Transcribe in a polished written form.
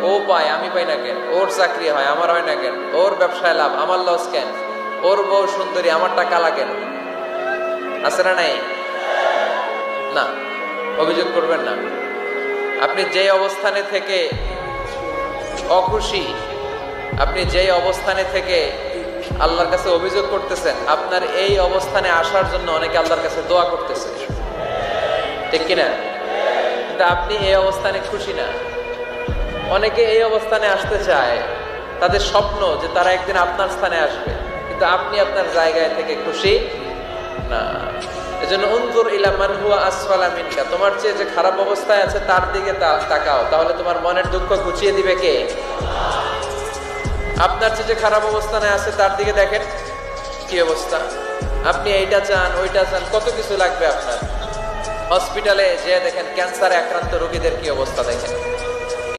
ও পায় আমি পাই না কেন, ওর চাকরি হয় আমার হয় না কেন, ওর ব্যবসায় লাভ আমার লস কেন, ওর বউ সুন্দরী আমার টাকা লাগে না। আছে না নাই? না, অভিযোগ করবেন না। আপনি যে অবস্থানে থেকে অখুশি, আপনি যেই অবস্থানে থেকে আল্লাহর কাছে অভিযোগ করতেছেন, আপনার এই অবস্থানে আসার জন্য অনেকে আল্লাহর কাছে দোয়া করতেছে, ঠিক কিনা? কিন্তু আপনি এই অবস্থানে খুশি না। অনেকে এই অবস্থানে আসতে চায়, তাদের স্বপ্ন যে তারা একদিন আপনার স্থানে আসবে, কিন্তু আপনি আপনার জায়গায় থেকে খুশি না। এজন্য উনজুর ইলা মান হুয়া আসফালা মিনকা, তোমার চেয়ে যে খারাপ অবস্থায় আছে তার দিকে তাকাও, তাহলে তোমার মনের দুঃখ ঘুচিয়ে দিবে কে? আপনার চেয়ে যে খারাপ অবস্থানে আছে তার দিকে দেখেন কি অবস্থা। আপনি এইটা চান ওইটা চান, কত কিছু লাগবে আপনার। হসপিটালে যে দেখেন ক্যান্সারে আক্রান্ত রোগীদের কি অবস্থা দেখেন।